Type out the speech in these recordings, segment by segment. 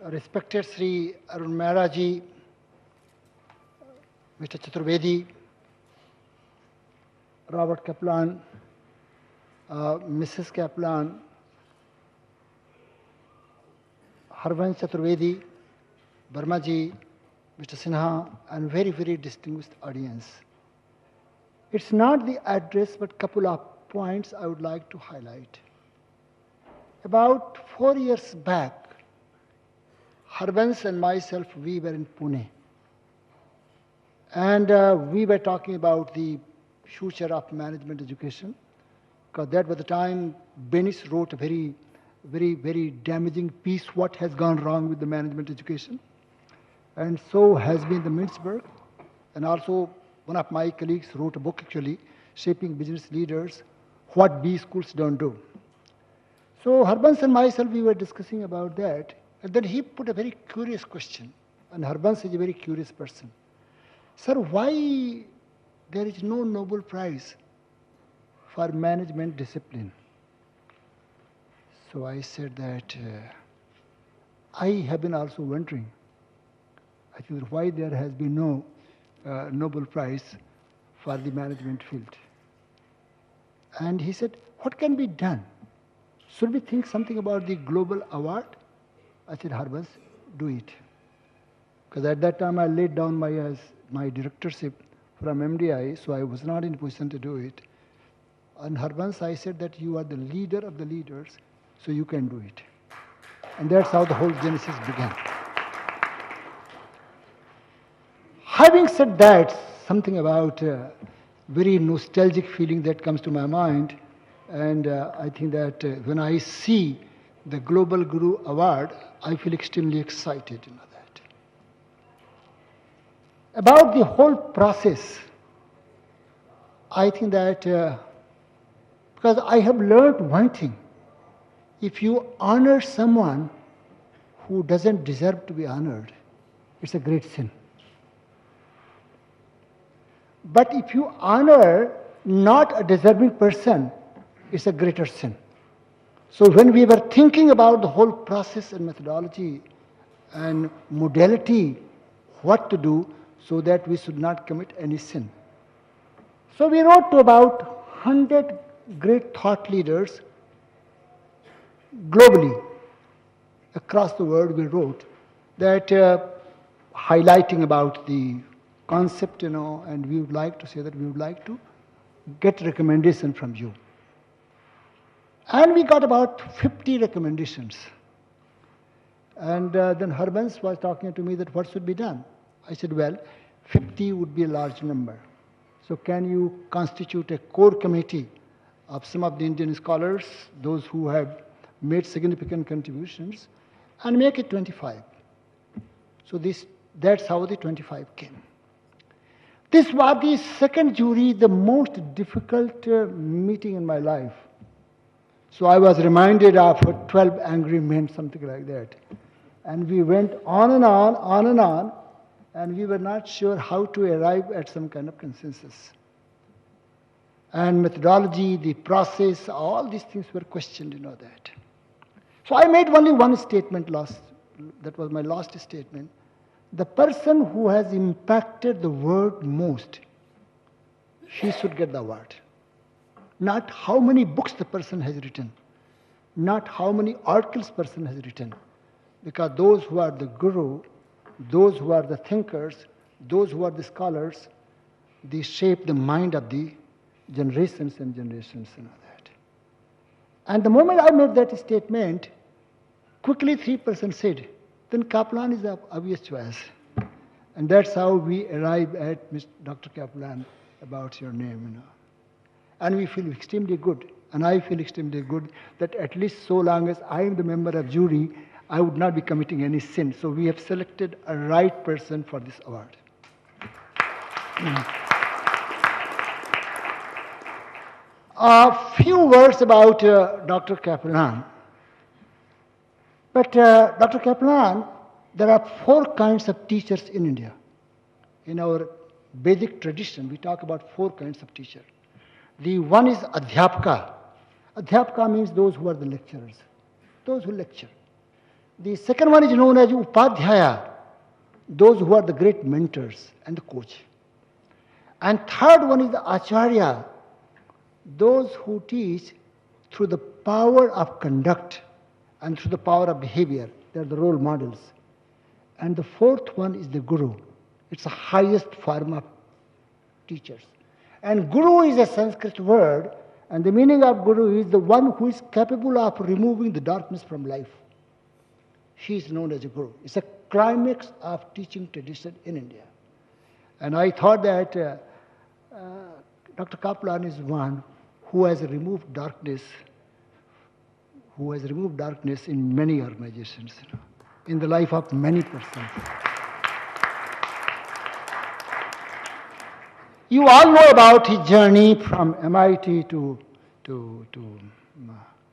Respected Sri Arun Maira ji, Mr. Chaturvedi, Robert Kaplan, Mrs. Kaplan, Harvansh Chaturvedi, Verma ji, Mr. Sinha, and very, very distinguished audience. It's not the address, but couple of points I would like to highlight. About 4 years back, Harvansh and myself, we were in Pune. And we were talking about the future of management education, because that was the time Benis wrote a very, very, very damaging piece, what has gone wrong with the management education. And so has been the Mintzberg. And also one of my colleagues wrote a book actually, Shaping Business Leaders, What B Schools Don't Do. So Harvansh and myself, we were discussing about that. And then he put a very curious question. And Harvansh is a very curious person. Sir, why there is no Nobel Prize for management discipline? So I said that I have been also wondering, I think, why there has been no Nobel Prize for the management field. And he said, what can be done? Should we think something about the global award? I said, Harvansh, do it. Because at that time I laid down my directorship from MDI, so I was not in a position to do it. And Harvansh, I said that you are the leader of the leaders, so you can do it. And that's how the whole genesis began. Having said that, something about very nostalgic feeling that comes to my mind, and I think that when I see the Global Guru Award, I feel extremely excited, that. About the whole process, I think that because I have learned one thing, if you honor someone who doesn't deserve to be honored, it's a great sin. But if you honor not a deserving person, it's a greater sin. So when we were thinking about the whole process and methodology and modality, what to do so that we should not commit any sin. So we wrote to about 100 great thought leaders globally, across the world we wrote, that highlighting about the concept, and we would like to say that we would like to get recommendation from you. And we got about 50 recommendations. And then Harvansh was talking to me that what should be done. I said, well, 50 would be a large number. So can you constitute a core committee of some of the Indian scholars, those who have made significant contributions, and make it 25. So that's how the 25 came. This was the second jury, the most difficult meeting in my life. So I was reminded of 12 angry men, something like that. And we went on and on, and we were not sure how to arrive at some kind of consensus. And methodology, the process, all these things were questioned, that. So I made only one statement that was my last statement. The person who has impacted the world most, he should get the award. Not how many books the person has written, not how many articles person has written, because those who are the guru, those who are the thinkers, those who are the scholars, they shape the mind of the generations and generations and all that. And the moment I made that statement, quickly 3% said, then Kaplan is the obvious choice. And that's how we arrive at Dr. Kaplan about your name, And we feel extremely good, and I feel extremely good that at least so long as I am the member of jury, I would not be committing any sin. So we have selected a right person for this award. A few words about Dr. Kaplan. But Dr. Kaplan, there are 4 kinds of teachers in India. In our Vedic tradition, we talk about 4 kinds of teachers. The one is Adhyapaka. Adhyapaka means those who are the lecturers, those who lecture. The second one is known as Upadhyaya, those who are the great mentors and the coach. And third one is the Acharya, those who teach through the power of conduct and through the power of behavior. They are the role models. And the fourth one is the Guru. It's the highest form of teachers. And Guru is a Sanskrit word, and the meaning of Guru is the one who is capable of removing the darkness from life. He is known as a Guru. It's a climax of teaching tradition in India. And I thought that Dr. Kaplan is one who has removed darkness, in many organizations, in the life of many persons. You all know about his journey from MIT to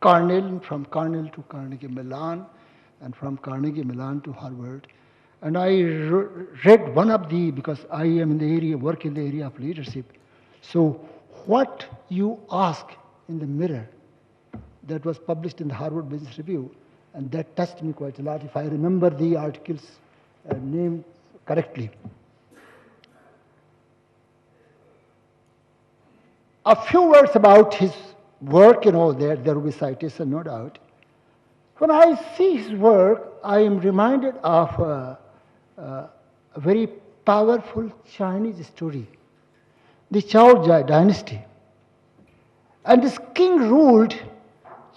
Cornell, from Cornell to Carnegie Mellon, and from Carnegie Mellon to Harvard. And I read one of because I am in the area, work in the area of leadership. So what you ask in the mirror, that was published in the Harvard Business Review, and that touched me quite a lot, if I remember the article's name correctly. A few words about his work, there will be citation, no doubt. When I see his work, I am reminded of a very powerful Chinese story, the Zhao dynasty. And this king ruled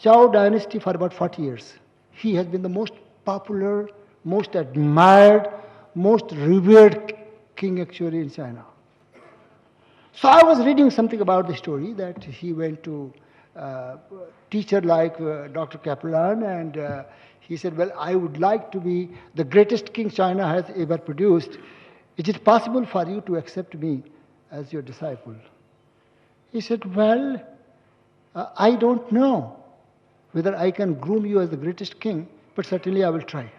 Zhao dynasty for about 40 years. He has been the most popular, most admired, most revered king actually in China. So I was reading something about the story that he went to a teacher like Dr. Kaplan, and he said, well, I would like to be the greatest king China has ever produced. Is it possible for you to accept me as your disciple? He said, well, I don't know whether I can groom you as the greatest king, but certainly I will try.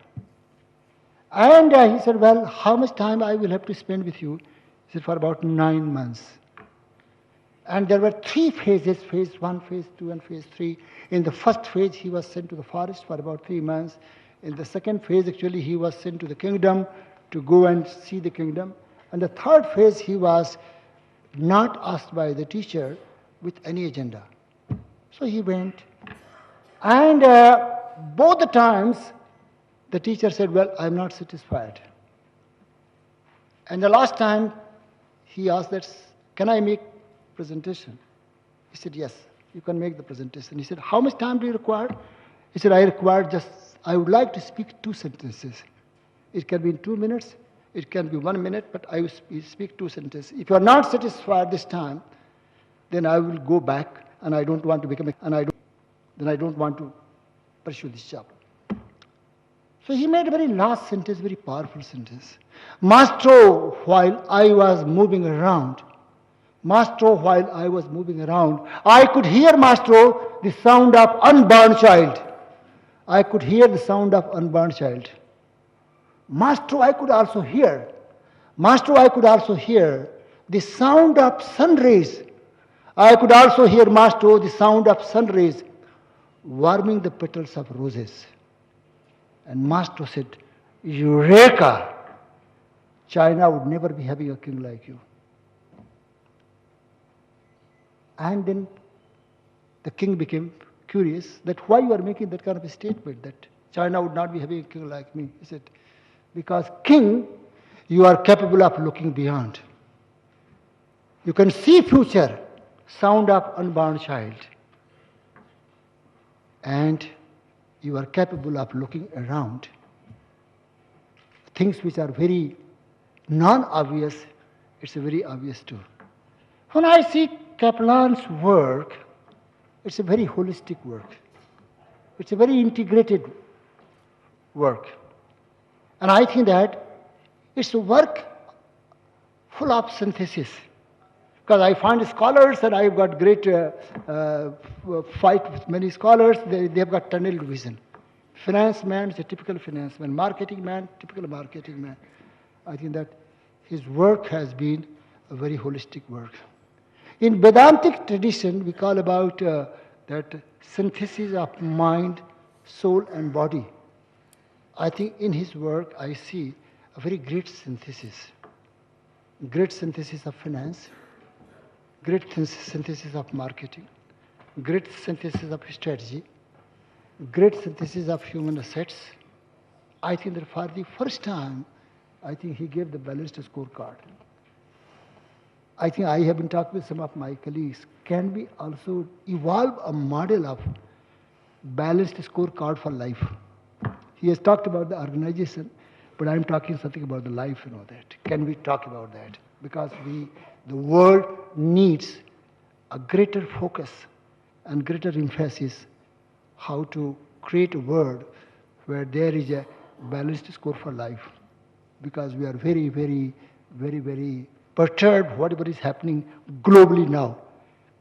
And he said, well, how much time I will have to spend with you? He said, for about 9 months. And there were 3 phases, phase 1, phase 2, and phase 3. In the first phase, he was sent to the forest for about 3 months. In the second phase, actually, he was sent to the kingdom to go and see the kingdom. And the third phase, he was not asked by the teacher with any agenda. So he went. And both the times, the teacher said, well, I'm not satisfied. And the last time, he asked that, can I make presentation? He said, yes, you can make the presentation. He said, how much time do you require? He said, I would like to speak 2 sentences. It can be in 2 minutes, it can be 1 minute, but I will speak 2 sentences. If you are not satisfied this time, then I will go back, and I don't want to become then I don't want to pursue this job. So he made a very last sentence, very powerful sentence. Maestro, while I was moving around, I could hear, Maestro, the sound of unborn child. I could hear the sound of unborn child. Maestro, I could also hear the sound of sun rays. I could also hear, Maestro, the sound of sun rays warming the petals of roses. And Maestro said, Eureka! China would never be having a king like you. And then the king became curious that why you are making that kind of a statement, that China would not be having a king like me. He said, because king, you are capable of looking beyond. You can see future, sound of unborn child. And you are capable of looking around. Things which are very non-obvious, it's very obvious too. When I see Kaplan's work, it's a very holistic work. It's a very integrated work. And I think that it's a work full of synthesis. Because I find scholars, and I've got great fight with many scholars, they've got tunnel vision. Finance man is a typical finance man. Marketing man, typical marketing man. I think that his work has been a very holistic work. In Vedantic tradition, we call about that synthesis of mind, soul, and body. I think in his work I see a very great synthesis of finance, great synthesis of marketing, great synthesis of strategy, great synthesis of human assets. I think that for the first time, I think he gave the balanced scorecard. I think I have been talking with some of my colleagues. Can we also evolve a model of balanced scorecard for life? He has talked about the organization, but I'm talking something about the life, that. Can we talk about that? Because the world needs a greater focus and greater emphasis how to create a world where there is a balanced score for life. Because we are very, very, very, very perturbed whatever is happening globally now.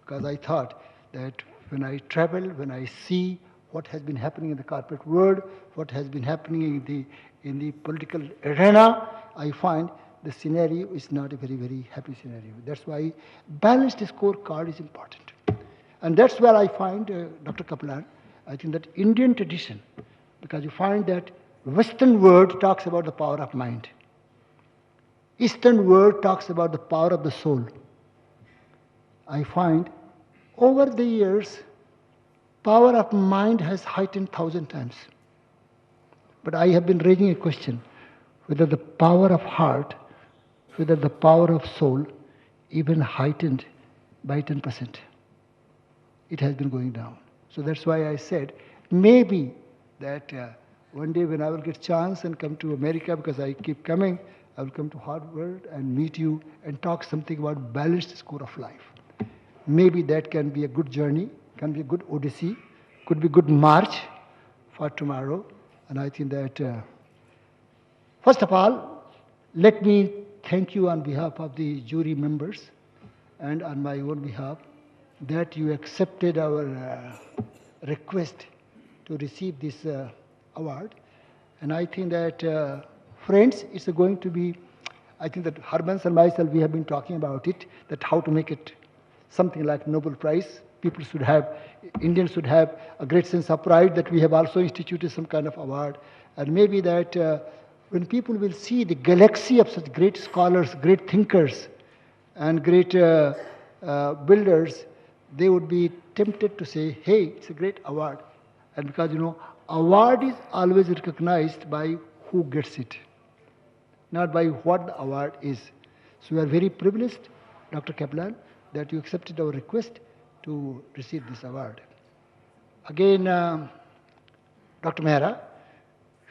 Because I thought that when I travel, when I see what has been happening in the corporate world, what has been happening in the political arena, I find the scenario is not a very, very happy scenario. That's why balanced scorecard is important. And that's where I find, Dr. Kaplan, I think that Indian tradition, because you find that Western world talks about the power of mind. Eastern world talks about the power of the soul. I find over the years, power of mind has heightened 1,000 times. But I have been raising a question, whether the power of heart, whether the power of soul, even heightened by 10%. It has been going down. So that's why I said, maybe that one day when I will get a chance and come to America, because I keep coming, I will come to Harvard and meet you and talk something about balanced score of life. Maybe that can be a good journey, can be a good odyssey, could be good march for tomorrow. And I think that, first of all, let me thank you on behalf of the jury members and on my own behalf that you accepted our request to receive this award. And I think that, friends, it's going to be, I think that Harbans and myself, we have been talking about it, that how to make it something like Nobel Prize. People should have, Indians should have a great sense of pride that we have also instituted some kind of award. And maybe that when people will see the galaxy of such great scholars, great thinkers, and great builders, they would be tempted to say, hey, it's a great award. And because, award is always recognized by who gets it, not by what the award is. So we are very privileged, Dr. Kaplan, that you accepted our request to receive this award. Again, Dr. Maira,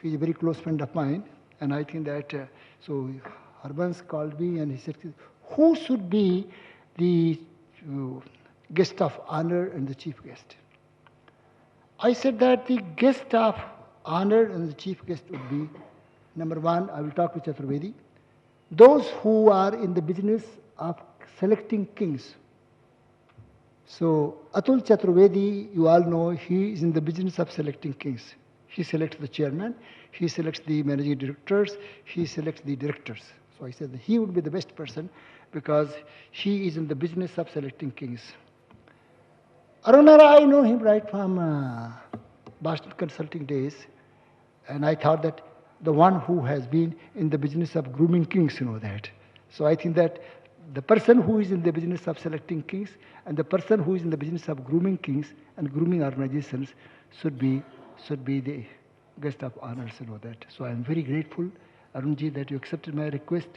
he is a very close friend of mine, and I think that, so Harbans called me and he said, who should be the guest of honor and the chief guest? I said that the guest of honor and the chief guest would be, number one, I will talk with Chaturvedi, those who are in the business of selecting kings. So Atul Chaturvedi, you all know, he is in the business of selecting kings. He selects the chairman, he selects the managing directors, he selects the directors. So I said that he would be the best person because he is in the business of selecting kings. Arun Maira, I know him right from Boston Consulting days, and I thought that the one who has been in the business of grooming kings, that. So I think that the person who is in the business of selecting kings and the person who is in the business of grooming kings and grooming organizations should be the guest of honors, that. So I am very grateful, Arunji, that you accepted my request.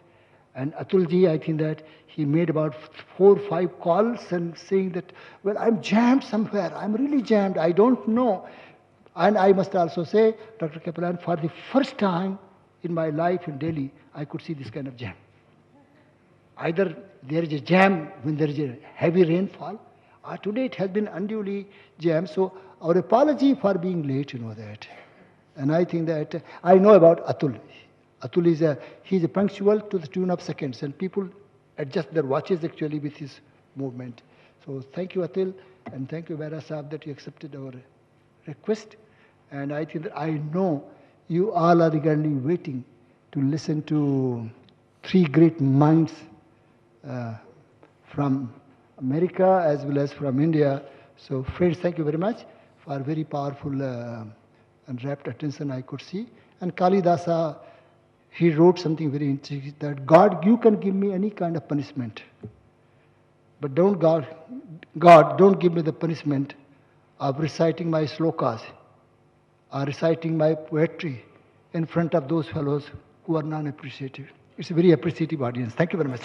And Atulji, I think that he made about 4 or 5 calls and saying that, well, I'm jammed somewhere. I'm really jammed. I don't know. And I must also say, Dr. Kaplan, for the first time in my life in Delhi, I could see this kind of jam. Either there is a jam when there is a heavy rainfall, or today it has been unduly jammed. So our apology for being late, that. And I think that I know about Atul. Atul is he's punctual to the tune of seconds, and people adjust their watches actually with his movement. So thank you, Atul, and thank you, Maira Saab, that you accepted our request. And I think that I know you all are eagerly waiting to listen to 3 great minds from America as well as from India. So friends, thank you very much for very powerful and rapt attention I could see. And Kalidasa, he wrote something very interesting that God, you can give me any kind of punishment, but God, don't give me the punishment of reciting my slokas or reciting my poetry in front of those fellows who are non-appreciative. It's a very appreciative audience. Thank you very much.